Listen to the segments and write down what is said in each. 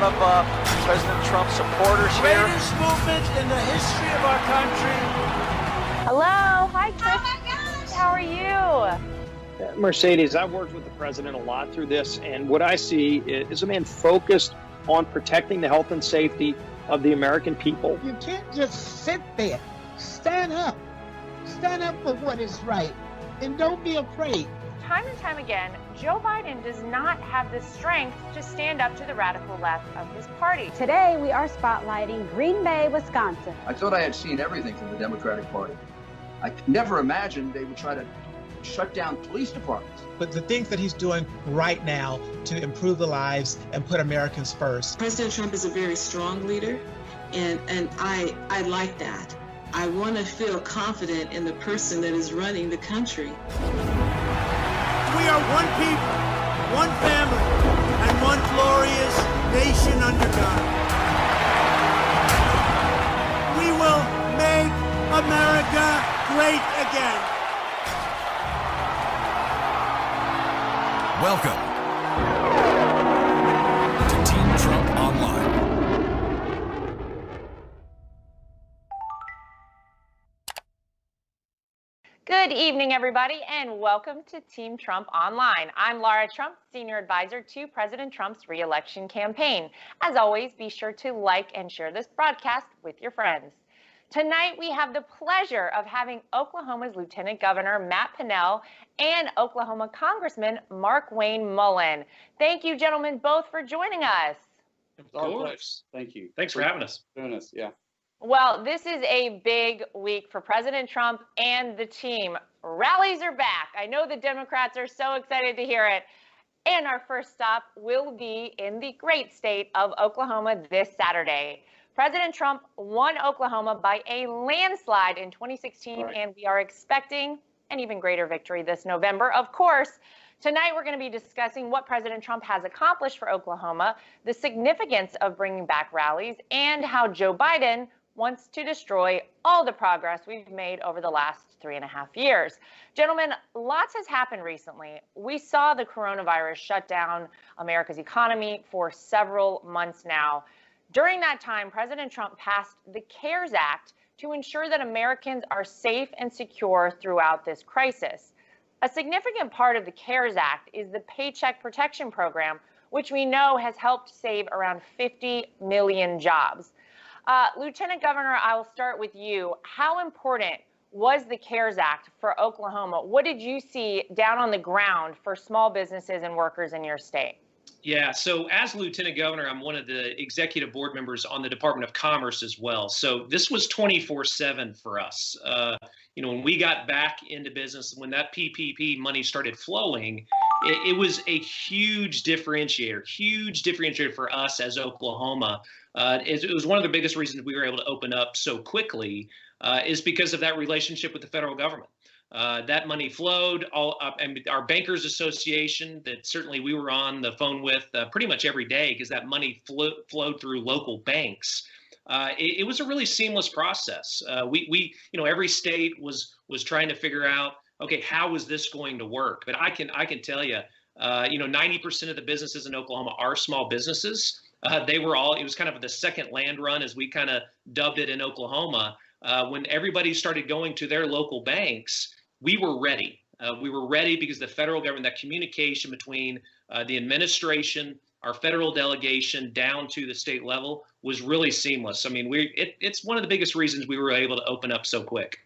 lot of President Trump supporters here. Greatest movement in the history of our country. Hello. Hi, Chris. Oh my gosh. How are you? Mercedes, I've worked with the president a lot through this, and what I see is a man focused on protecting the health and safety of the American people. You can't just sit there. Stand up. Stand up for what is right, and don't be afraid. Time and time again, Joe Biden does not have the strength to stand up to the radical left of his party. Today, we are spotlighting Green Bay, Wisconsin. I thought I had seen everything from the Democratic Party. I could never imagined they would try to shut down police departments. But the things that he's doing right now to improve the lives and put Americans first. President Trump is a very strong leader, and I like that. I want to feel confident in the person that is running the country. We are one people, one family, and one glorious nation under God. We will make America great again. Welcome to Team Trump Online. Good evening, everybody, and welcome to Team Trump Online. I'm Lara Trump, Senior Advisor to President Trump's re-election campaign. As always, be sure to like and share this broadcast with your friends. Tonight, we have the pleasure of having Oklahoma's Lieutenant Governor Matt Pinnell and Oklahoma Congressman Markwayne Mullin. Thank you, gentlemen, both for joining us. Of course. Thank you. Thanks for having us. Doing this, yeah. Well, this is a big week for President Trump and the team. Rallies are back. I know the Democrats are so excited to hear it. And our first stop will be in the great state of Oklahoma this Saturday. President Trump won Oklahoma by a landslide in 2016, right. And we are expecting an even greater victory this November. Of course, tonight we're going to be discussing what President Trump has accomplished for Oklahoma, the significance of bringing back rallies, and how Joe Biden wants to destroy all the progress we've made over the last 3.5 years. Gentlemen, lots has happened recently. We saw the coronavirus shut down America's economy for several months now. During that time, President Trump passed the CARES Act to ensure that Americans are safe and secure throughout this crisis. A significant part of the CARES Act is the Paycheck Protection Program, which we know has helped save around 50 million jobs. Lieutenant Governor, I will start with you. How important was the CARES Act for Oklahoma? What did you see down on the ground for small businesses and workers in your state? Yeah, so as Lieutenant Governor, I'm one of the executive board members on the Department of Commerce as well. So this was 24/7 for us. When we got back into business, when that PPP money started flowing, it was a huge differentiator for us as Oklahoma. It was one of the biggest reasons we were able to open up so quickly is because of that relationship with the federal government. That money flowed. Our Bankers Association that certainly we were on the phone with pretty much every day because that money flowed through local banks. It was a really seamless process. Every state was trying to figure out, okay, how is this going to work? But I can tell you, 90% of the businesses in Oklahoma are small businesses. It was kind of the second land run, as we kind of dubbed it in Oklahoma. When everybody started going to their local banks, we were ready. We were ready because the federal government, that communication between the administration, our federal delegation down to the state level was really seamless. I mean, it's one of the biggest reasons we were able to open up so quick.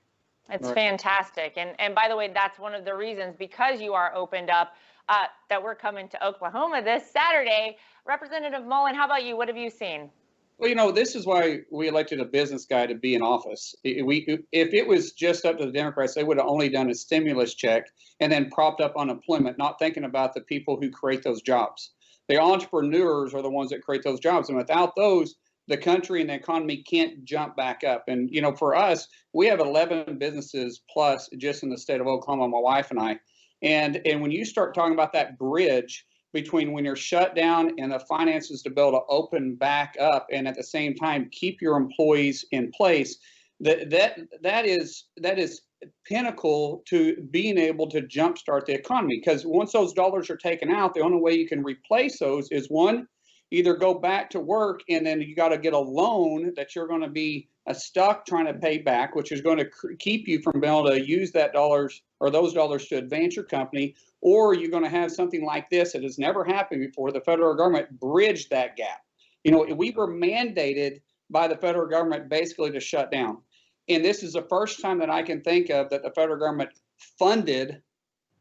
It's fantastic. And by the way, that's one of the reasons, because you are opened up, that we're coming to Oklahoma this Saturday. Representative Mullin, how about you? What have you seen? Well, this is why we elected a business guy to be in office. If it was just up to the Democrats, they would have only done a stimulus check and then propped up unemployment, not thinking about the people who create those jobs. The entrepreneurs are the ones that create those jobs. And without those, the country and the economy can't jump back up. And, for us, we have 11 businesses plus just in the state of Oklahoma, my wife and I. And when you start talking about that bridge between when you're shut down and the finances to be able to open back up and at the same time keep your employees in place, that is pinnacle to being able to jumpstart the economy. Because once those dollars are taken out, the only way you can replace those is, one, either go back to work and then you got to get a loan that you're going to be stuck trying to pay back, which is going to keep you from being able to use that dollars or those dollars to advance your company, or you're going to have something like this that has never happened before. The federal government bridged that gap. You know, we were mandated by the federal government basically to shut down. And this is the first time that I can think of that the federal government funded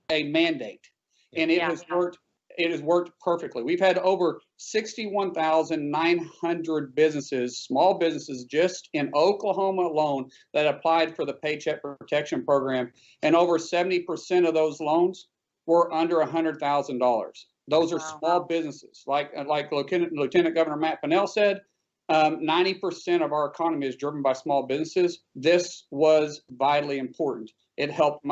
a mandate. And it has worked. It has worked perfectly. We've had over 61,900 businesses, small businesses, just in Oklahoma alone that applied for the Paycheck Protection Program, and over 70% of those loans were under $100,000. Those are small businesses. Like Lieutenant Governor Matt Pinnell said, 90% of our economy is driven by small businesses. This was vitally important. It helped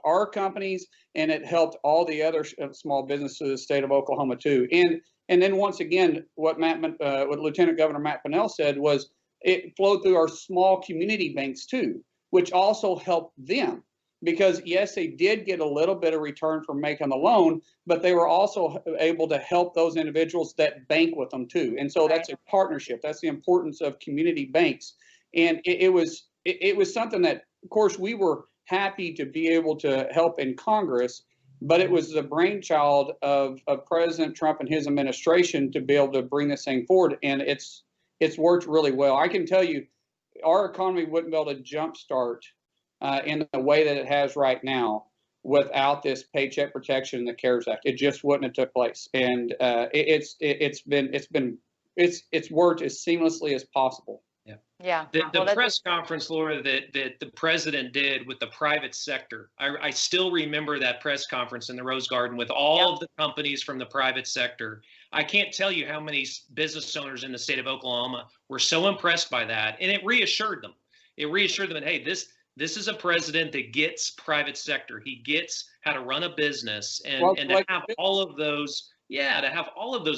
our companies, and it helped all the other small businesses of the state of Oklahoma too. And then once again, what Lieutenant Governor Matt Pinnell said was it flowed through our small community banks too, which also helped them, because yes, they did get a little bit of return from making the loan, but they were also able to help those individuals that bank with them too. And so that's a partnership. That's the importance of community banks. And it was something that, of course, we were happy to be able to help in Congress, but it was the brainchild of President Trump and his administration to be able to bring this thing forward, and it's worked really well. I can tell you, our economy wouldn't be able to jumpstart in the way that it has right now without this Paycheck Protection and the CARES Act. It just wouldn't have took place, and it's worked as seamlessly as possible. Yeah. The press conference, Laura, that the president did with the private sector, I still remember that press conference in the Rose Garden with all of the companies from the private sector. I can't tell you how many business owners in the state of Oklahoma were so impressed by that, and it reassured them. It reassured them that, hey, this is a president that gets private sector. He gets how to run a business, and to have all of those,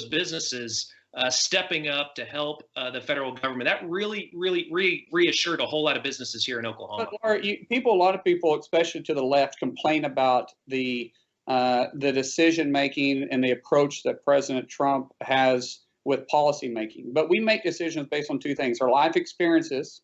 businesses stepping up to help the federal government. That really reassured a whole lot of businesses here in Oklahoma. But Laura, a lot of people, especially to the left, complain about the decision making and the approach that President Trump has with policy making. But we make decisions based on two things: our life experiences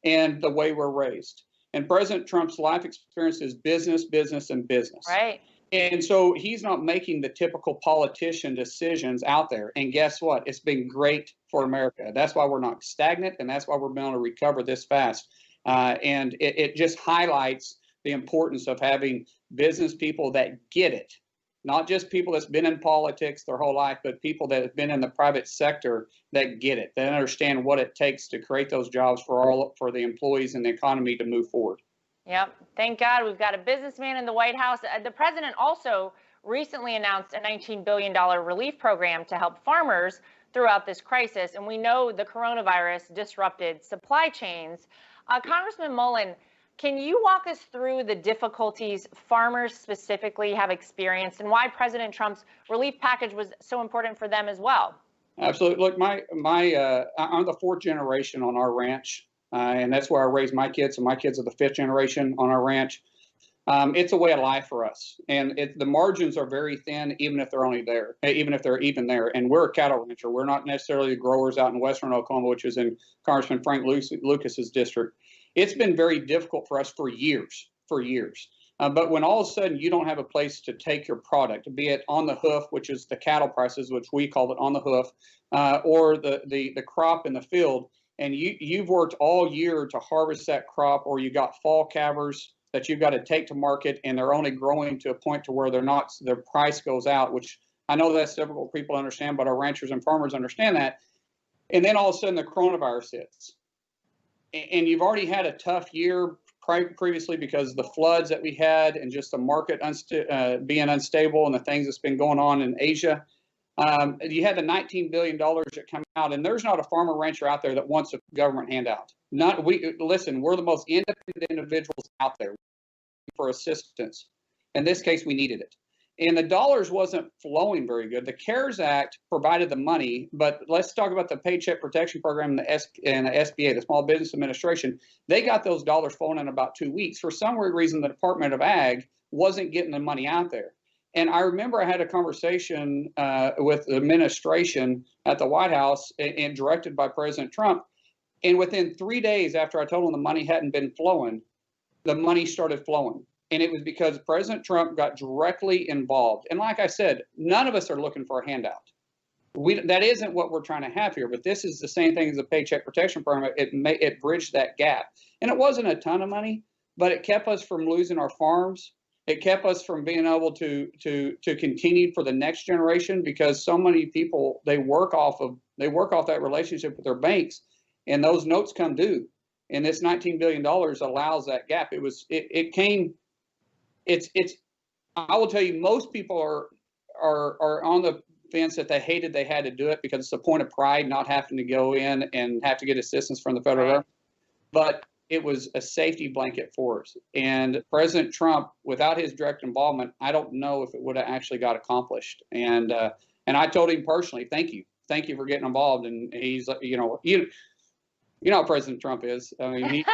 and the way we're raised. And President Trump's life experience is business, business, and business. Right. And so he's not making the typical politician decisions out there. And guess what? It's been great for America. That's why we're not stagnant, and that's why we're able to recover this fast. And it just highlights the importance of having business people that get it, not just people that's been in politics their whole life, but people that have been in the private sector that get it, that understand what it takes to create those jobs for the employees and the economy to move forward. Yep. Thank God we've got a businessman in the White House. The president also recently announced a $19 billion relief program to help farmers throughout this crisis. And we know the coronavirus disrupted supply chains. Congressman Mullin, can you walk us through the difficulties farmers specifically have experienced and why President Trump's relief package was so important for them as well? Absolutely. Look, I'm the fourth generation on our ranch. And that's where I raised my kids, and my kids are the fifth generation on our ranch. It's a way of life for us, and the margins are very thin, even if they're even there. And we're a cattle rancher. We're not necessarily the growers out in western Oklahoma, which is in Congressman Frank Lucas's district. It's been very difficult for us for years. But when all of a sudden you don't have a place to take your product, be it on the hoof, which is the cattle prices, which we call it on the hoof, or the crop in the field, and you've worked all year to harvest that crop, or you got fall calvers that you've got to take to market, and they're only growing to a point to where their price goes out, which I know that's difficult for people to understand, but our ranchers and farmers understand that. And then all of a sudden the coronavirus hits. And you've already had a tough year previously because of the floods that we had and just the market being unstable and the things that's been going on in Asia. You had the $19 billion that come out, and there's not a farmer rancher out there that wants a government handout. Listen, we're the most independent individuals out there for assistance. In this case, we needed it. And the dollars wasn't flowing very good. The CARES Act provided the money, but let's talk about the Paycheck Protection Program and the SBA, the Small Business Administration. They got those dollars flowing in about 2 weeks. For some weird reason, the Department of Ag wasn't getting the money out there. And I remember I had a conversation with the administration at the White House and directed by President Trump. And within 3 days after I told them the money hadn't been flowing, the money started flowing. And it was because President Trump got directly involved. And like I said, none of us are looking for a handout. That isn't what we're trying to have here, but this is the same thing as the Paycheck Protection Program. It bridged that gap. And it wasn't a ton of money, but it kept us from losing our farms. It kept us from being able to continue for the next generation, because so many people, they work off that relationship with their banks, and those notes come due. And this $19 billion allows that gap. I will tell you, most people are on the fence that they had to do it because it's a point of pride not having to go in and have to get assistance from the federal government. But it was a safety blanket for us. And President Trump, without his direct involvement, I don't know if it would have actually got accomplished. And I told him personally, thank you for getting involved. And he's, you know how President Trump is. I mean,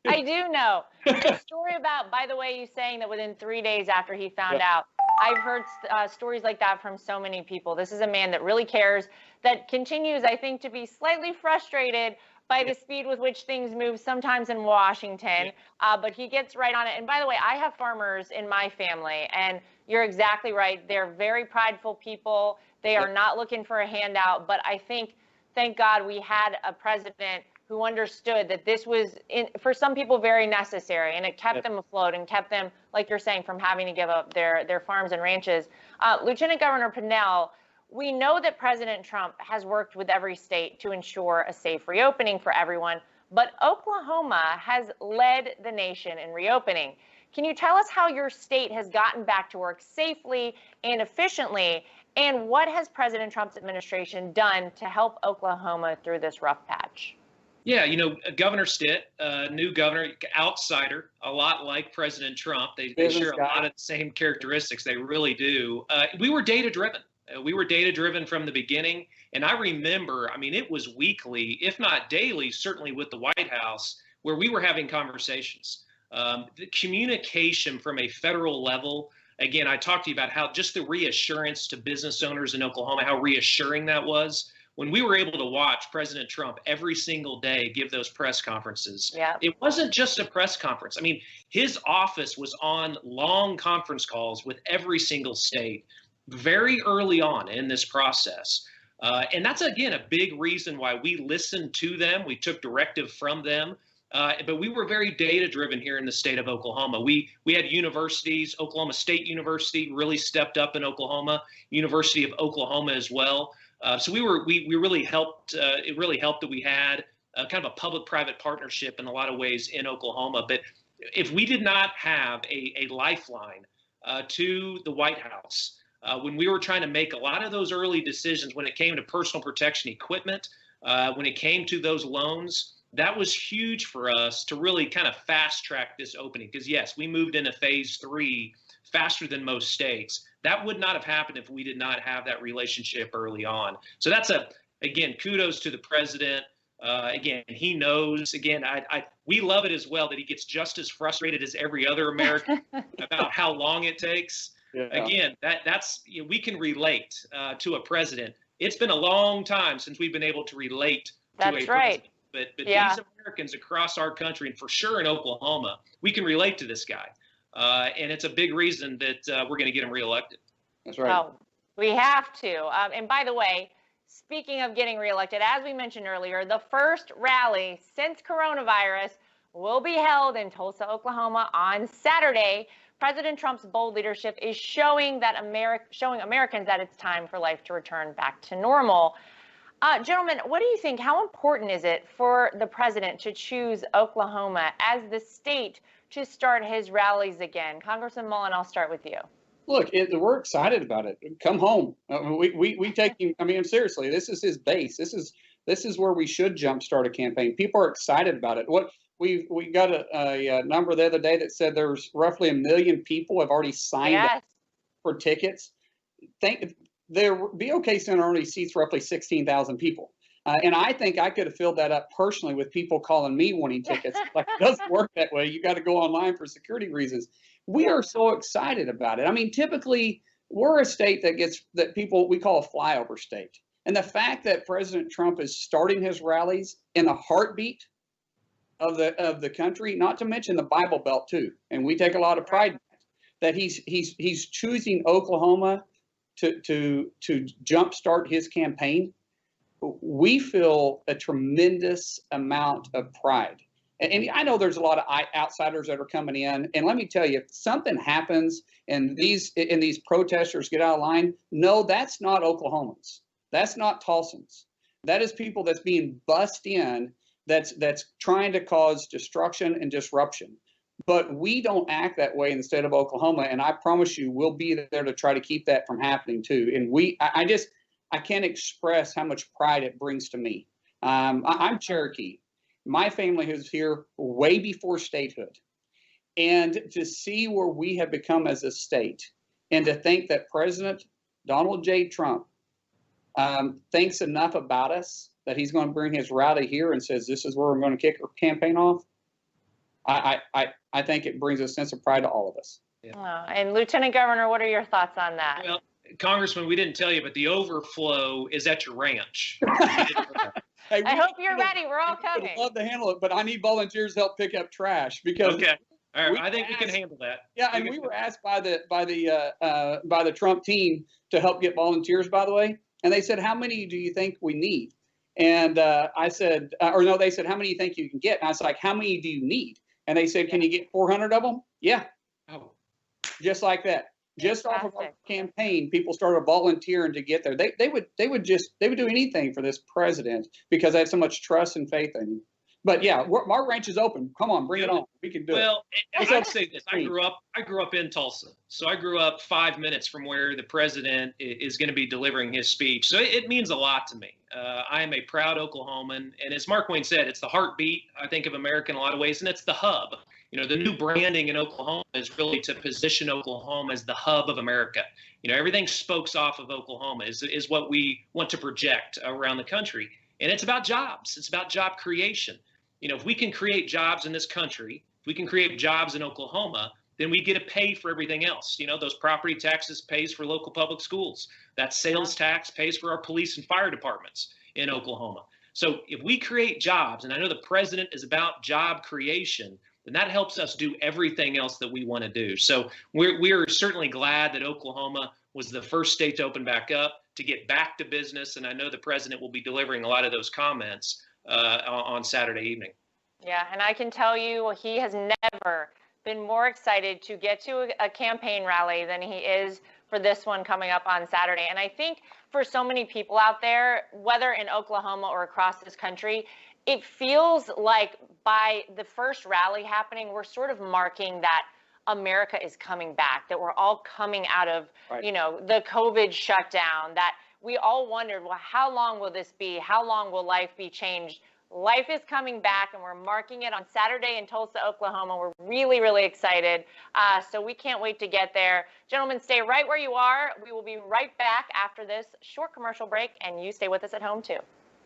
I do know. The story about, by the way, you saying that within 3 days after he found out, I've heard stories like that from so many people. This is a man that really cares, that continues, I think, to be slightly frustrated by the speed with which things move sometimes in Washington, but he gets right on it. And by the way, I have farmers in my family, and you're exactly right. They're very prideful people. They are not looking for a handout, but I think, thank God, we had a president who understood that this was, for some people, very necessary, and it kept them afloat and kept them, like you're saying, from having to give up their farms and ranches. Lieutenant Governor Pinnell, we know that President Trump has worked with every state to ensure a safe reopening for everyone, but Oklahoma has led the nation in reopening. Can you tell us how your state has gotten back to work safely and efficiently, and what has President Trump's administration done to help Oklahoma through this rough patch? Yeah, Governor Stitt, new governor, outsider, a lot like President Trump. They share a lot of the same characteristics. They really do. We were data-driven. We were data-driven from the beginning. And I remember, it was weekly, if not daily, certainly with the White House, where we were having conversations. The communication from a federal level, again, I talked to you about how just the reassurance to business owners in Oklahoma, how reassuring that was. When we were able to watch President Trump every single day give those press conferences, it wasn't just a press conference. His office was on long conference calls with every single state very early on in this process. And that's, again, a big reason why we listened to them. We took directive from them. But we were very data-driven here in the state of Oklahoma. We had universities. Oklahoma State University really stepped up in Oklahoma, University of Oklahoma as well. So we really helped. It really helped that we had kind of a public-private partnership in a lot of ways in Oklahoma. But if we did not have a lifeline to the White House when we were trying to make a lot of those early decisions, when it came to personal protection equipment, when it came to those loans, that was huge for us to really kind of fast-track this opening. Because yes, we moved into phase 3 faster than most states. That would not have happened if we did not have that relationship early on. So that's again, kudos to the president. Again, he knows, again, we love it as well that he gets just as frustrated as every other American about how long it takes. Yeah. Again, that's we can relate to a president. It's been a long time since we've been able to relate to a president. But these Americans across our country, and for sure in Oklahoma, we can relate to this guy. And it's a big reason that we're going to get him reelected. That's right. Oh, we have to. And by the way, speaking of getting reelected, as we mentioned earlier, the first rally since coronavirus will be held in Tulsa, Oklahoma on Saturday. President Trump's bold leadership is showing Americans that it's time for life to return back to normal. Gentlemen, what do you think? How important is it for the president to choose Oklahoma as the state to start his rallies again? Congressman Mullin, I'll start with you. Look, we're excited about it. Come home. We take him. Seriously, this is his base. This is where we should jumpstart a campaign. People are excited about it. We got a number the other day that said there's roughly 1 million people have already signed up for tickets. The BOK Center only seats roughly 16,000 people. And I think I could have filled that up personally with people calling me wanting tickets. Like, it doesn't work that way. You got to go online for security reasons. We are so excited about it. Typically we're a state that people, we call a flyover state. And the fact that President Trump is starting his rallies in the heartbeat of the country, not to mention the Bible Belt too, and we take a lot of pride in that he's choosing Oklahoma to jumpstart his campaign. We feel a tremendous amount of pride. And I know there's a lot of outsiders that are coming in. And let me tell you, if something happens and these protesters get out of line, no, that's not Oklahomans. That's not Tulsans. That is people that's being bussed in, that's trying to cause destruction and disruption. But we don't act that way in the state of Oklahoma. And I promise you, we'll be there to try to keep that from happening too. And I can't express how much pride it brings to me. I'm Cherokee. My family was here way before statehood. And to see where we have become as a state, and to think that President Donald J. Trump thinks enough about us that he's going to bring his rally here and says, this is where we're going to kick our campaign off. I think it brings a sense of pride to all of us. Yeah. And Lieutenant Governor, what are your thoughts on that? Well, Congressman, we didn't tell you, but the overflow is at your ranch. Hey, I hope you're ready. We're all coming. I'd love to handle it, but I need volunteers to help pick up trash because. Okay. All right. I think we can handle that. Yeah, and we were asked by the Trump team to help get volunteers, by the way, and they said, "How many do you think we need?" And I said, or no, they said, "How many do you think you can get?" And I was like, "How many do you need?" And they said, "Can you get 400 of them?" Yeah. Oh. Just like that. Just off of our campaign, people started volunteering to get there. They would do anything for this president because they had so much trust and faith in him. But yeah, our ranch is open. Come on, bring it on. We can do it. Well, I'd say this. I grew up in Tulsa. So I grew up 5 minutes from where the president is going to be delivering his speech. So it means a lot to me. I am a proud Oklahoman. And as Markwayne said, it's the heartbeat, I think, of America in a lot of ways. And it's the hub. You know, the new branding in Oklahoma is really to position Oklahoma as the hub of America. You know, everything spokes off of Oklahoma is what we want to project around the country. And it's about jobs. It's about job creation. You know, if we can create jobs in this country, if we can create jobs in Oklahoma, then we get to pay for everything else. You know, those property taxes pays for local public schools. That sales tax pays for our police and fire departments in Oklahoma. So if we create jobs, and I know the president is about job creation, then that helps us do everything else that we want to do. So we're certainly glad that Oklahoma was the first state to open back up, to get back to business. And I know the president will be delivering a lot of those comments on Saturday evening. Yeah, and I can tell you he has never been more excited to get to a campaign rally than he is for this one coming up on Saturday. And I think for so many people out there, whether in Oklahoma or across this country, it feels like by the first rally happening, we're sort of marking that America is coming back, that we're all coming out of, you know, the COVID shutdown, that we all wondered, well, how long will this be? How long will life be changed? Life is coming back, and we're marking it on Saturday in Tulsa, Oklahoma. We're really, really excited. So we can't wait to get there. Gentlemen, stay right where you are. We will be right back after this short commercial break, and you stay with us at home, too.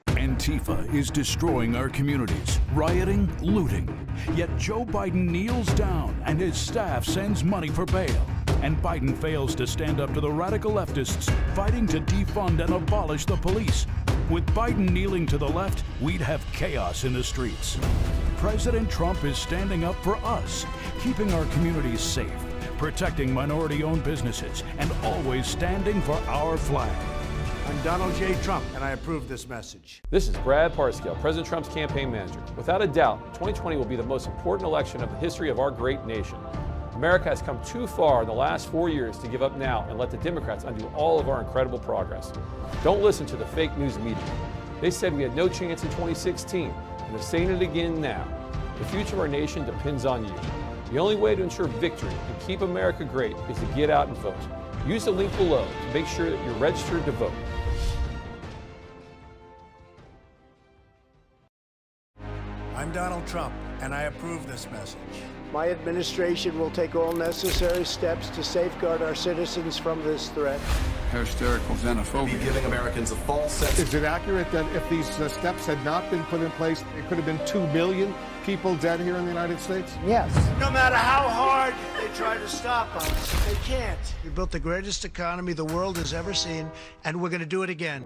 Antifa is destroying our communities, rioting, looting. Yet Joe Biden kneels down and his staff sends money for bail. And Biden fails to stand up to the radical leftists fighting to defund and abolish the police. With Biden kneeling to the left, we'd have chaos in the streets. President Trump is standing up for us, keeping our communities safe, protecting minority-owned businesses, and always standing for our flag. I'm Donald J. Trump, and I approve this message. This is Brad Parscale, President Trump's campaign manager. Without a doubt, 2020 will be the most important election of the history of our great nation. America has come too far in the last 4 years to give up now and let the Democrats undo all of our incredible progress. Don't listen to the fake news media. They said we had no chance in 2016, and they're saying it again now. The future of our nation depends on you. The only way to ensure victory and keep America great is to get out and vote. Use the link below to make sure that you're registered to vote. I'm Donald Trump, and I approve this message. My administration will take all necessary steps to safeguard our citizens from this threat. Hysterical xenophobia. Be giving Americans a false sense. Is it accurate that if these steps had not been put in place, it could have been 2 million people dead here in the United States? Yes. No matter how hard they try to stop us, they can't. We built the greatest economy the world has ever seen, and we're going to do it again.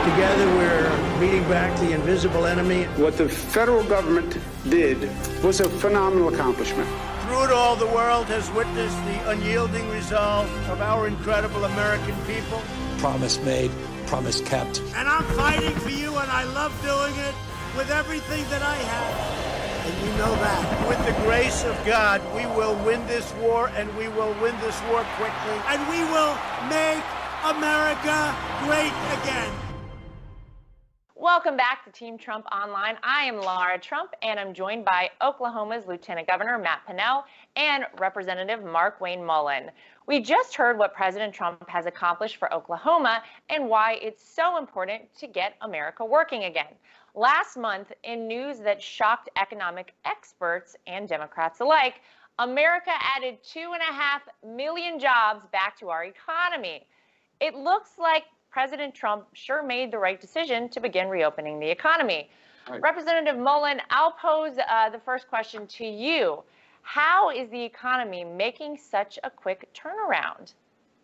Together, we're beating back the invisible enemy. What the federal government did was a phenomenal accomplishment. Through it all, the world has witnessed the unyielding resolve of our incredible American people. Promise made, promise kept. And I'm fighting for you, and I love doing it with everything that I have. And you know that. With the grace of God, we will win this war, and we will win this war quickly. And we will make America great again. Welcome back to Team Trump Online. I am Lara Trump, and I'm joined by Oklahoma's Lieutenant Governor Matt Pinnell and Representative Markwayne Mullin. We just heard what President Trump has accomplished for Oklahoma and why it's so important to get America working again. Last month, in news that shocked economic experts and Democrats alike, America added 2.5 million jobs back to our economy. It looks like President Trump sure made the right decision to begin reopening the economy. Right. Representative Mullin, I'll pose the first question to you. How is the economy making such a quick turnaround?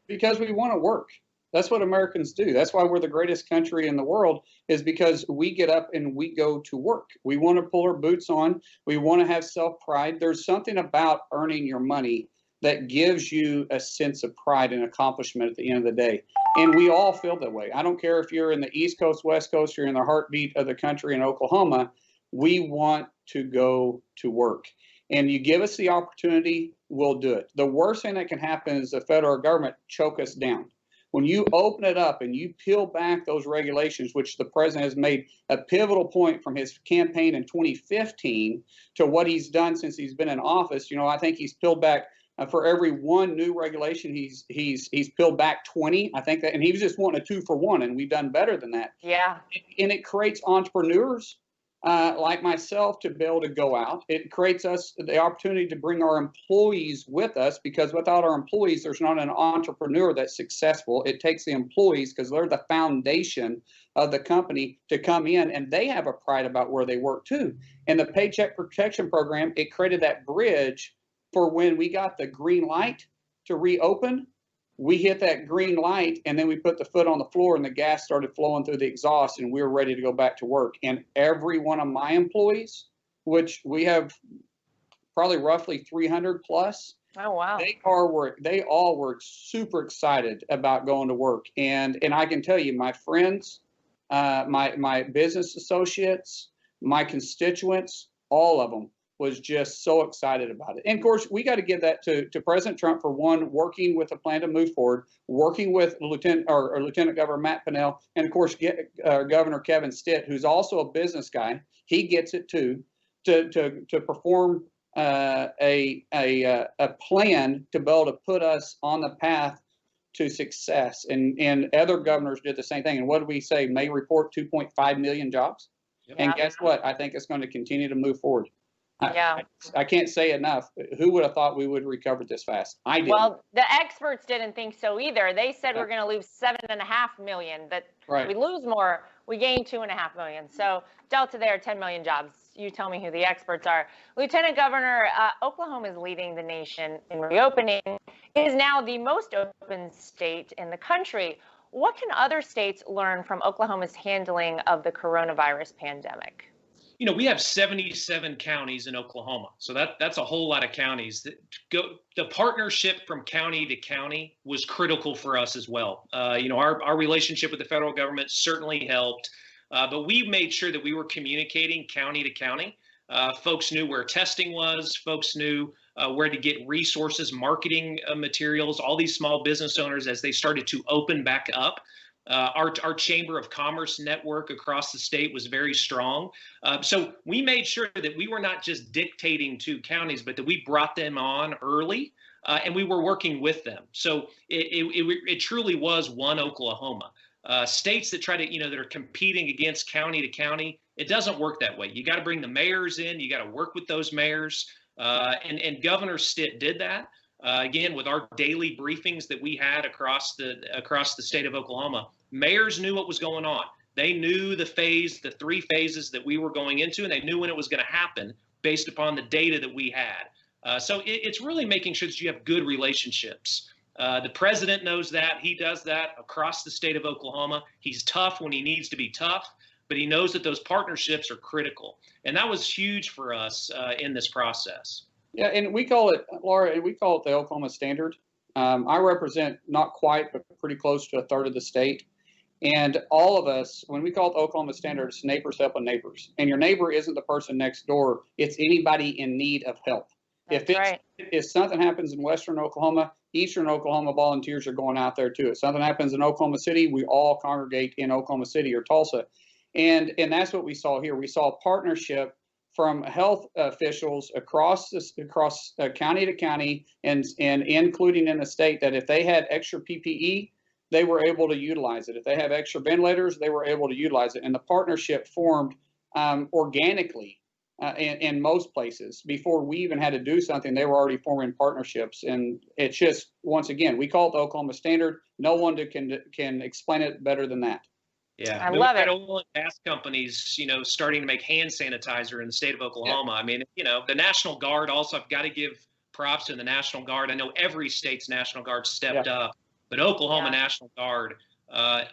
Because we want to work. That's what Americans do. That's why we're the greatest country in the world, is because we get up and we go to work. We want to pull our boots on. We want to have self-pride. There's something about earning your money that gives you a sense of pride and accomplishment at the end of the day. And we all feel that way. I don't care if you're in the East Coast, West Coast, you're in the heartbeat of the country in Oklahoma. We want to go to work. And you give us the opportunity, we'll do it. The worst thing that can happen is the federal government choke us down. When you open it up and you peel back those regulations, which the president has made a pivotal point from his campaign in 2015 to what he's done since he's been in office, you know, I think he's peeled back for every one new regulation, he's peeled back 20. I think that, and he was just wanting a 2-for-1, and we've done better than that. Yeah. And it creates entrepreneurs like myself to be able to go out. It creates us the opportunity to bring our employees with us, because without our employees, there's not an entrepreneur that's successful. It takes the employees, because they're the foundation of the company, to come in, and they have a pride about where they work too. And the Paycheck Protection Program, it created that bridge for when we got the green light to reopen. We hit that green light, and then we put the foot on the floor, and the gas started flowing through the exhaust, and we were ready to go back to work. And every one of my employees, which we have probably roughly 300 plus, oh wow, they all were super excited about going to work. And I can tell you, my friends, my business associates, my constituents, all of them was just so excited about it. And of course, we got to give that to President Trump for one, working with a plan to move forward, working with Lieutenant Governor Matt Pinnell, and of course, Governor Kevin Stitt, who's also a business guy. He gets it too, to perform a plan to be able to put us on the path to success. And other governors did the same thing. And what did we say? May report 2.5 million jobs. Yep. And guess what? I think it's going to continue to move forward. Yeah. I can't say enough. Who would have thought we would recover this fast? I did. Well, the experts didn't think so either. They said we're going to lose 7.5 million. That we lose more, we gain 2.5 million. So delta there, 10 million jobs. You tell me who the experts are. Lieutenant Governor, Oklahoma is leading the nation in reopening. It is now the most open state in the country. What can other states learn from Oklahoma's handling of the coronavirus pandemic? You know, we have 77 counties in Oklahoma, so that's a whole lot of counties. The partnership from county to county was critical for us as well. You know, our relationship with the federal government certainly helped, but we made sure that we were communicating county to county. Folks knew where testing was. Folks knew where to get resources, marketing materials, all these small business owners as they started to open back up. Our Chamber of Commerce network across the state was very strong. So we made sure that we were not just dictating to counties, but that we brought them on early and we were working with them. So it truly was one Oklahoma. States that try to, you know, that are competing against county to county, it doesn't work that way. You got to bring the mayors in. You got to work with those mayors. And Governor Stitt did that. Again, with our daily briefings that we had across the state of Oklahoma, mayors knew what was going on. They knew the 3 phases that we were going into, and they knew when it was going to happen based upon the data that we had. So it's really making sure that you have good relationships. The president knows that. He does that across the state of Oklahoma. He's tough when he needs to be tough, but he knows that those partnerships are critical. And that was huge for us in this process. Yeah, and we call it, Lara, we call it the Oklahoma Standard. I represent not quite, but pretty close to a third of the state. And all of us, when we call it the Oklahoma Standard, it's neighbors helping neighbors. And your neighbor isn't the person next door. It's anybody in need of help. If something happens in Western Oklahoma, Eastern Oklahoma volunteers are going out there too. If something happens in Oklahoma City, we all congregate in Oklahoma City or Tulsa. And that's what we saw here. We saw a partnership from health officials across county to county and including in the state that if they had extra PPE, they were able to utilize it. If they have extra ventilators, they were able to utilize it. And the partnership formed organically in most places. Before we even had to do something, they were already forming partnerships. And it's just, once again, we call it the Oklahoma Standard. No one can explain it better than that. Yeah, I love it. Oil and gas companies, starting to make hand sanitizer in the state of Oklahoma. Yeah. I mean, the National Guard also, I've got to give props to the National Guard. I know every state's National Guard stepped up, but Oklahoma National Guard,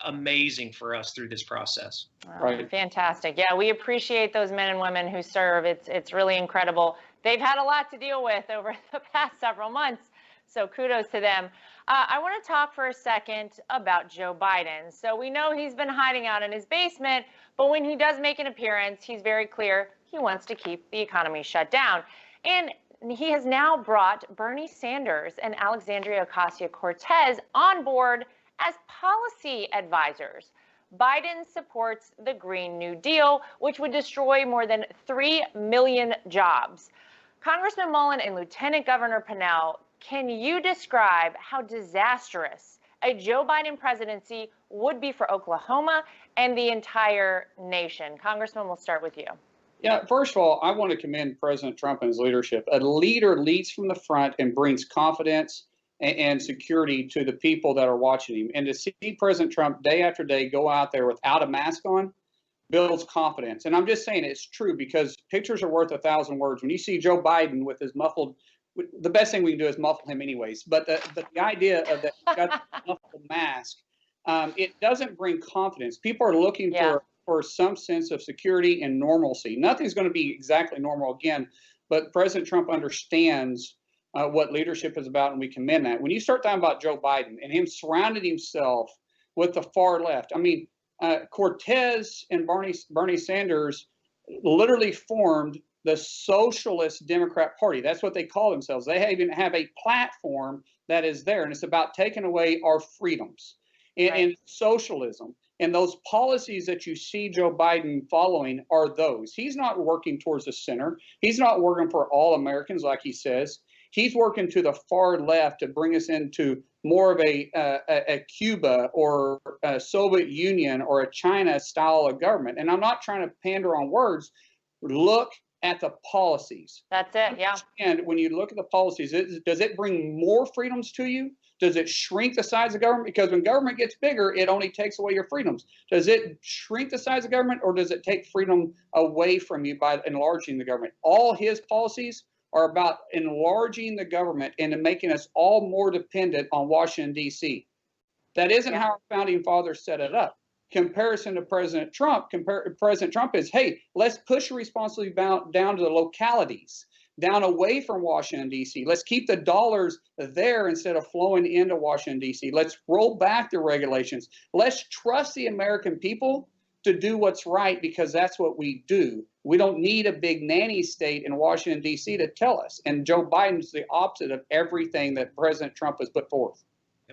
amazing for us through this process. Right. Fantastic. Yeah, we appreciate those men and women who serve. It's really incredible. They've had a lot to deal with over the past several months, so kudos to them. I want to talk for a second about Joe Biden. So we know he's been hiding out in his basement, but when he does make an appearance, he's very clear he wants to keep the economy shut down. And he has now brought Bernie Sanders and Alexandria Ocasio-Cortez on board as policy advisors. Biden supports the Green New Deal, which would destroy more than 3 million jobs. Congressman Mullin and Lieutenant Governor Pinnell, can you describe how disastrous a Joe Biden presidency would be for Oklahoma and the entire nation? Congressman, we'll start with you. Yeah, first of all, I want to commend President Trump and his leadership. A leader leads from the front and brings confidence and security to the people that are watching him. And to see President Trump day after day go out there without a mask on builds confidence. And I'm just saying it's true because pictures are worth 1,000 words. When you see Joe Biden with his muffled, the best thing we can do is muffle him anyways. But the idea of that he's got the muffled mask, it doesn't bring confidence. People are looking for some sense of security and normalcy. Nothing's going to be exactly normal again, but President Trump understands what leadership is about, and we commend that. When you start talking about Joe Biden and him surrounding himself with the far left, I mean, Cortez and Bernie Sanders literally formed the Socialist Democrat Party. That's what they call themselves. They even have a platform that is there, and it's about taking away our freedoms and socialism. And those policies that you see Joe Biden following are those. He's not working towards the center. He's not working for all Americans like he says. He's working to the far left to bring us into more of a Cuba or a Soviet Union or a China style of government. And I'm not trying to pander on words. Look at the policies. That's it, yeah. And when you look at the policies, does it bring more freedoms to you? Does it shrink the size of government? Because when government gets bigger, it only takes away your freedoms. Does it shrink the size of government, or does it take freedom away from you by enlarging the government? All his policies are about enlarging the government and making us all more dependent on Washington, D.C. That isn't how our founding fathers set it up. Comparison to President Trump, President Trump is, hey, let's push the responsibility down to the localities, down away from Washington, D.C. Let's keep the dollars there instead of flowing into Washington, D.C. Let's roll back the regulations. Let's trust the American people to do what's right, because that's what we do. We don't need a big nanny state in Washington, D.C. to tell us. And Joe Biden's the opposite of everything that President Trump has put forth.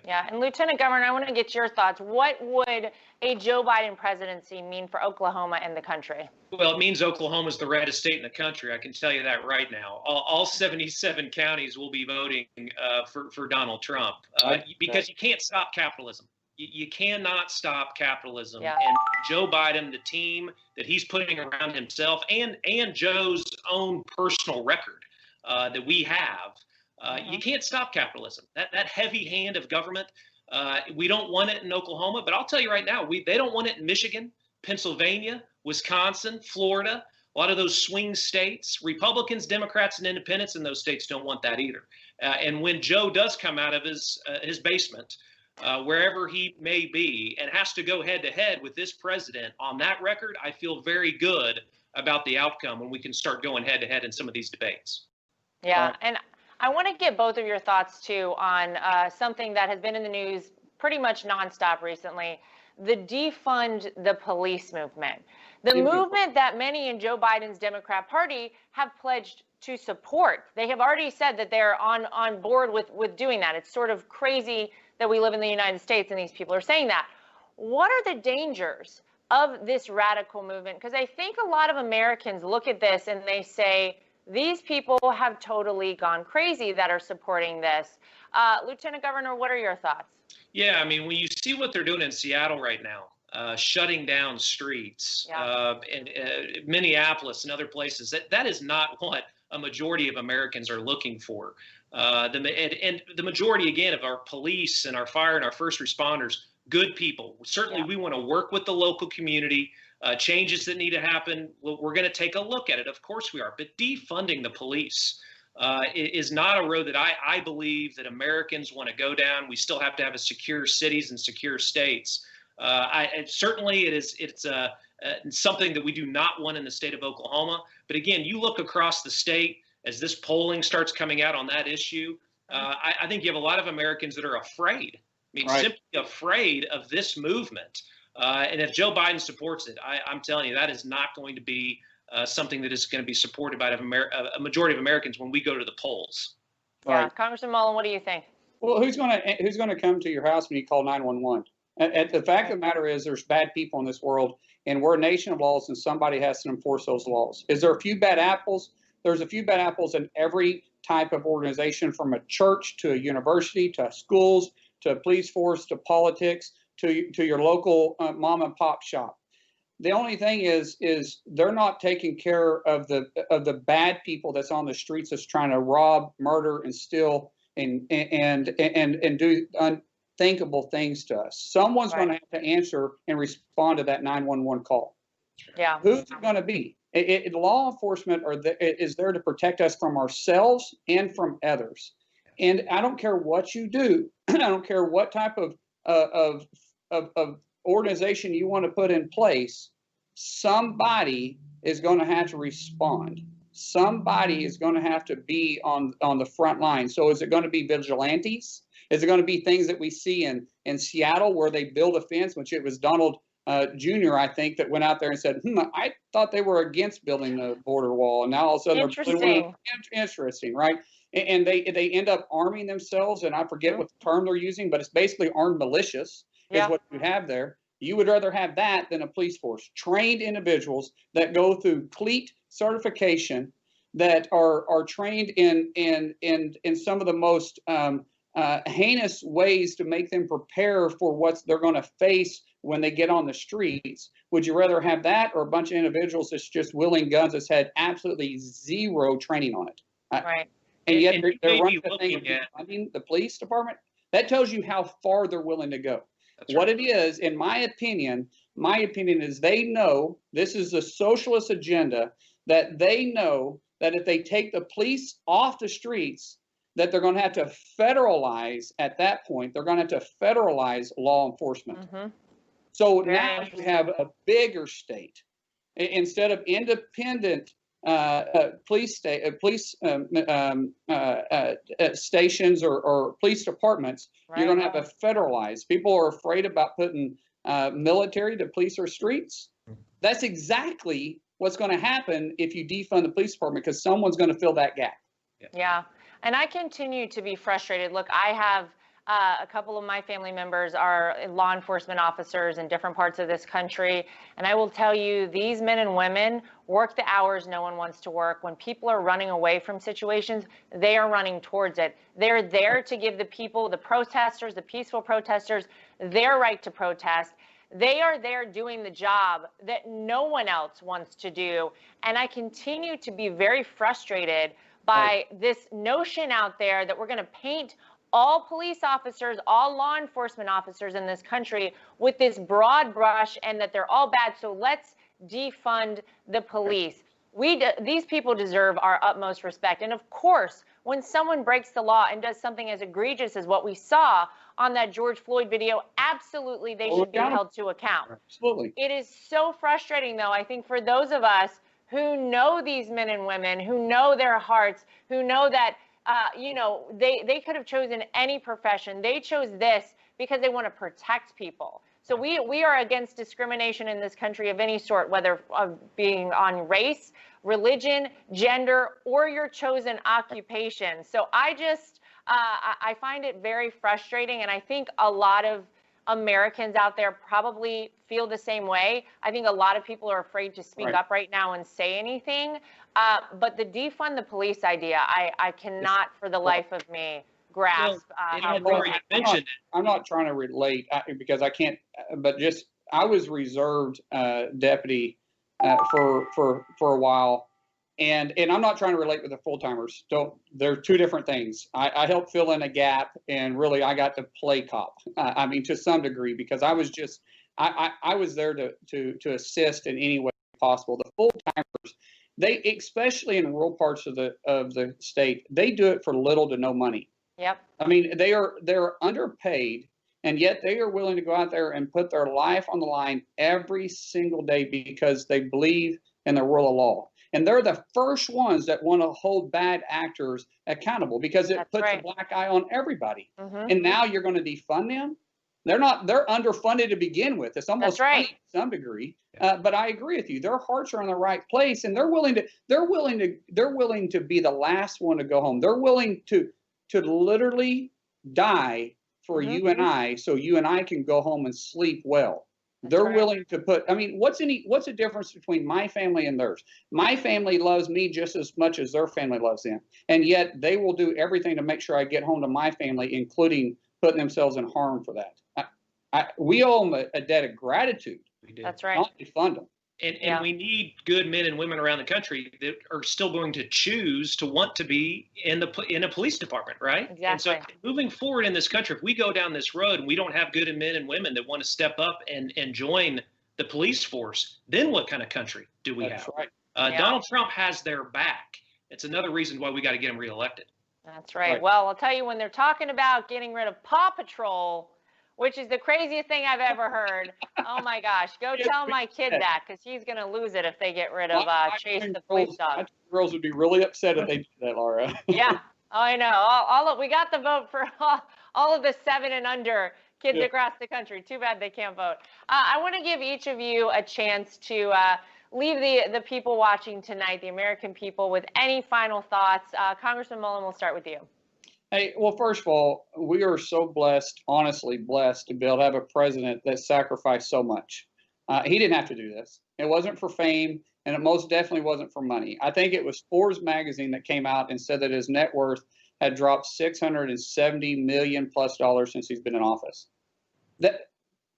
Yeah, and Lieutenant Governor, I want to get your thoughts. What would a Joe Biden presidency mean for Oklahoma and the country? Well, it means Oklahoma's the reddest state in the country. I can tell you that right now. All 77 counties will be voting for Donald Trump because you can't stop capitalism. You cannot stop capitalism. Yeah. And Joe Biden, the team that he's putting around himself, and Joe's own personal record that we have, you can't stop capitalism. That heavy hand of government, we don't want it in Oklahoma, but I'll tell you right now, they don't want it in Michigan. Pennsylvania, Wisconsin, Florida, a lot of those swing states, Republicans, Democrats, and independents in those states don't want that either. And when Joe does come out of his basement, wherever he may be, and has to go head to head with this president on that record, I feel very good about the outcome when we can start going head to head in some of these debates. Yeah, and I want to get both of your thoughts too on something that has been in the news pretty much nonstop recently, the defund the police movement. The movement that many in Joe Biden's Democrat Party have pledged to support. They have already said that they're on board with doing that. It's sort of crazy that we live in the United States and these people are saying that. What are the dangers of this radical movement? Because I think a lot of Americans look at this and they say, these people have totally gone crazy that are supporting this. Lieutenant Governor, what are your thoughts? Yeah, I mean, when you see what they're doing in Seattle right now, shutting down streets, in Minneapolis and other places, that is not what a majority of Americans are looking for. And the majority, again, of our police and our fire and our first responders, good people. Certainly, we want to work with the local community. Changes that need to happen, we're going to take a look at it. Of course we are. But defunding the police is not a road that I believe that Americans want to go down. We still have to have a secure cities and secure states. Certainly, it's something that we do not want in the state of Oklahoma. But again, you look across the state as this polling starts coming out on that issue. I think you have a lot of Americans that are afraid. I mean, simply afraid of this movement. And if Joe Biden supports it, I'm telling you, that is not going to be something that is going to be supported by a majority of Americans when we go to the polls. Yeah, Congressman Mullin, what do you think? Well, who's going to come to your house when you call 911? The fact of the matter is, there's bad people in this world, and we're a nation of laws, and somebody has to enforce those laws. Is there a few bad apples? There's a few bad apples in every type of organization, from a church to a university to schools to a police force to politics to your local mom and pop shop. The only thing is they're not taking care of the bad people that's on the streets that's trying to rob, murder, and steal and do unthinkable things to us. Someone's going to have to answer and respond to that 911 call. Yeah. Who's it going to be? Law enforcement is there to protect us from ourselves and from others. And I don't care what you do. I don't care what type of organization you want to put in place. Somebody is going to have to respond. Somebody is going to have to be on the front line. So is it going to be vigilantes? Is it going to be things that we see in Seattle where they build a fence, which it was Donald Jr., I think, that went out there and said, I thought they were against building the border wall. And now all of a sudden they're interesting, right? And they end up arming themselves, and I forget what the term they're using, but it's basically armed militias is what you have there. You would rather have that than a police force. Trained individuals that go through CLEAT certification, that are trained in some of the most heinous ways to make them prepare for what they're going to face when they get on the streets. Would you rather have that, or a bunch of individuals that's just wielding guns that's had absolutely zero training on it? Right. And yet they're running the thing of funding the police department. That tells you how far they're willing to go. What it is, in my opinion is they know this is a socialist agenda, that they know that if they take the police off the streets, that they're going to have to federalize at that point. They're going to have to federalize law enforcement. So now you have a bigger state. Instead of independent police stations or police departments, you're going to have a federalized. People are afraid about putting military to police our streets. That's exactly what's going to happen if you defund the police department, because someone's going to fill that gap. Yeah. And I continue to be frustrated. Look, I have a couple of my family members are law enforcement officers in different parts of this country. And I will tell you, these men and women work the hours no one wants to work. When people are running away from situations, they are running towards it. They're there to give the people, the protesters, the peaceful protesters, their right to protest. They are there doing the job that no one else wants to do. And I continue to be very frustrated by this notion out there that we're going to paint all police officers, all law enforcement officers in this country with this broad brush and that they're all bad. So let's defund the police. These people deserve our utmost respect. And of course, when someone breaks the law and does something as egregious as what we saw on that George Floyd video, absolutely they should be held to account. Absolutely. It is so frustrating, though, I think, for those of us who know these men and women, who know their hearts, who know that, they could have chosen any profession. They chose this because they want to protect people. So we are against discrimination in this country of any sort, whether of being on race, religion, gender, or your chosen occupation. So I find it very frustrating, and I think a lot of Americans out there probably feel the same way. I think a lot of people are afraid to speak up right now and say anything. But the defund the police idea, I cannot for the life of me grasp. I'm not trying to relate because I can't, but just I was reserved deputy for a while. And I'm not trying to relate with the full-timers. They're two different things. I helped fill in a gap, and really I got to play cop. I mean, to some degree, because I was just I was there to assist in any way possible. The full-timers, they, especially in rural parts of the state, they do it for little to no money. Yep. I mean, they're underpaid, and yet they are willing to go out there and put their life on the line every single day because they believe in the rule of law. And they're the first ones that want to hold bad actors accountable because it puts a black eye on everybody. And now you're going to defund them? They're underfunded to begin with. It's almost funny to some degree. But I agree with you. Their hearts are in the right place, and they're willing to be the last one to go home. They're willing to literally die for you and I, so you and I can go home and sleep well. They're willing to put, I mean, what's the difference between my family and theirs? My family loves me just as much as their family loves them. And yet they will do everything to make sure I get home to my family, including putting themselves in harm for that. We owe them a debt of gratitude. We do. That's right. Not defund them. And we need good men and women around the country that are still going to choose to want to be in a police department, right? Exactly. And so moving forward in this country, if we go down this road and we don't have good men and women that want to step up and join the police force, then what kind of country do we have? Right. Donald Trump has their back. It's another reason why we got to get him reelected. That's right. Well, I'll tell you, when they're talking about getting rid of Paw Patrol, which is the craziest thing I've ever heard. Oh my gosh, go tell my kid that, because he's going to lose it if they get rid of Chase the police dog. Girls would be really upset if they did that, Lara. Yeah, I know. We got the vote for all of the 7 and under kids across the country. Too bad they can't vote. I want to give each of you a chance to leave the people watching tonight, the American people, with any final thoughts. Congressman Mullin, we'll start with you. Hey, well, first of all, we are so blessed, honestly blessed, to be able to have a president that sacrificed so much. He didn't have to do this. It wasn't for fame, and it most definitely wasn't for money. I think it was Forbes magazine that came out and said that his net worth had dropped $670 million plus since he's been in office.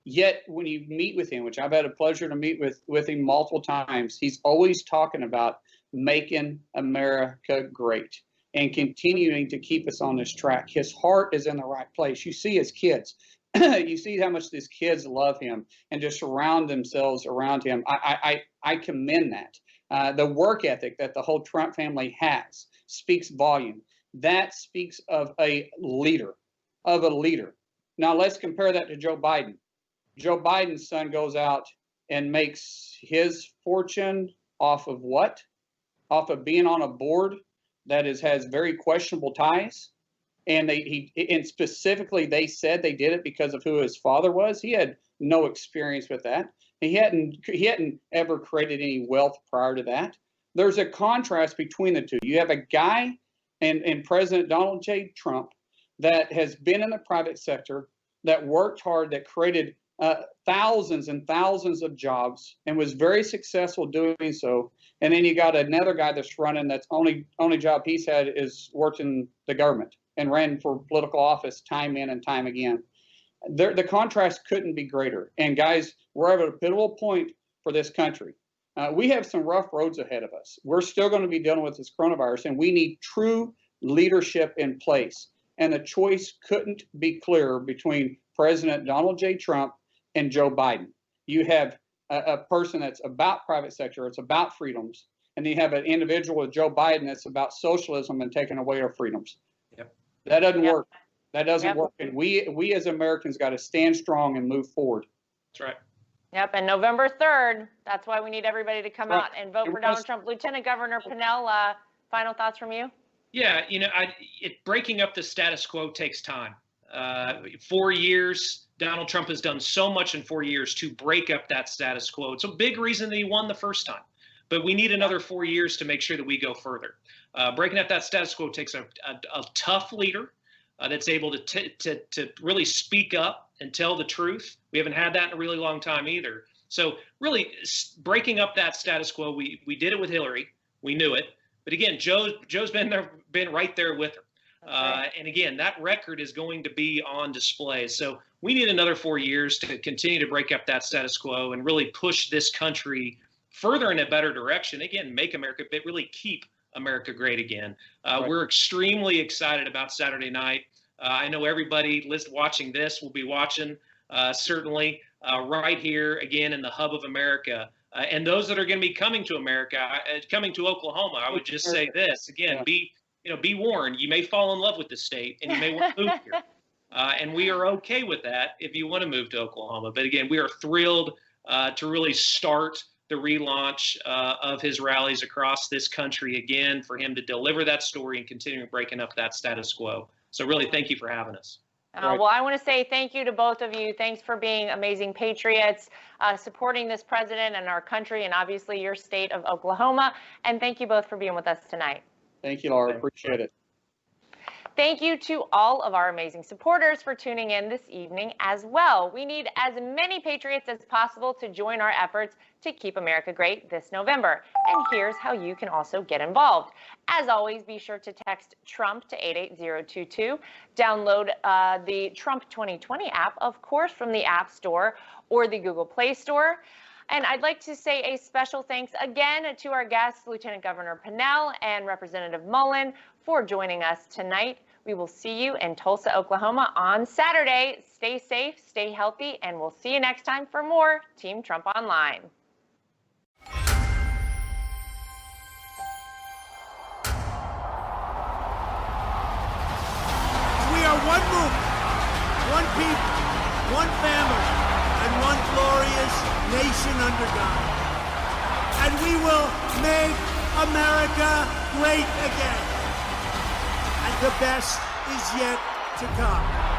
Yet, when you meet with him, which I've had a pleasure to meet with him multiple times, he's always talking about making America great and continuing to keep us on this track. His heart is in the right place. You see his kids. You see how much these kids love him and just surround themselves around him. I commend that. The work ethic that the whole Trump family has speaks volume. That speaks of a leader, Now let's compare that to Joe Biden. Joe Biden's son goes out and makes his fortune off of what? Off of being on a board that has very questionable ties, and and specifically they said they did it because of who his father was. He had no experience with that. He hadn't ever created any wealth prior to that. There's a contrast between the two. You have a guy and President Donald J. Trump that has been in the private sector, that worked hard, that created thousands and thousands of jobs and was very successful doing so. And then you got another guy that's running, that's only job he's had is worked in the government and ran for political office time in and time again. The contrast couldn't be greater. And guys, we're at a pivotal point for this country. We have some rough roads ahead of us. We're still going to be dealing with this coronavirus, and we need true leadership in place. and the choice couldn't be clearer between President Donald J. Trump and Joe Biden. You have a person that's about private sector, it's about freedoms, and you have an individual with Joe Biden that's about socialism and taking away our freedoms. Yep. That doesn't work. That doesn't work. And we as Americans got to stand strong and move forward. That's right. Yep, and November 3rd, that's why we need everybody to come out and vote for Donald Trump. Lieutenant Governor Pinnell, final thoughts from you? Yeah, breaking up the status quo takes time. 4 years, Donald Trump has done so much in 4 years to break up that status quo. It's a big reason that he won the first time. But we need another 4 years to make sure that we go further. Breaking up that status quo takes a tough leader that's able to really speak up and tell the truth. We haven't had that in a really long time either. So really breaking up that status quo, we did it with Hillary. We knew it. But again, Joe's been right there with her. And again, that record is going to be on display. So we need another 4 years to continue to break up that status quo and really push this country further in a better direction. Again, make America, but really keep America great again. We're extremely excited about Saturday night. I know everybody watching this will be watching certainly right here again in the hub of America. And those that are going to be coming to America, coming to Oklahoma, I would just say this again: be warned. You may fall in love with the state, and you may want to move here. And we are okay with that if you want to move to Oklahoma. But again, we are thrilled to really start the relaunch of his rallies across this country again, for him to deliver that story and continue breaking up that status quo. So really, thank you for having us. Well, I want to say thank you to both of you. Thanks for being amazing patriots, supporting this president and our country, and obviously your state of Oklahoma. And thank you both for being with us tonight. Thank you, Lara. Appreciate it. Thank you to all of our amazing supporters for tuning in this evening as well. We need as many patriots as possible to join our efforts to keep America great this November. And here's how you can also get involved. As always, be sure to text Trump to 88022. Download the Trump 2020 app, of course, from the App Store or the Google Play Store. And I'd like to say a special thanks again to our guests, Lieutenant Governor Pinnell and Representative Mullin, for joining us tonight. We will see you in Tulsa, Oklahoma on Saturday. Stay safe, stay healthy, and we'll see you next time for more Team Trump Online. We are one movement, one people, one family, and one glorious nation under God. And we will make America great again. And the best is yet to come.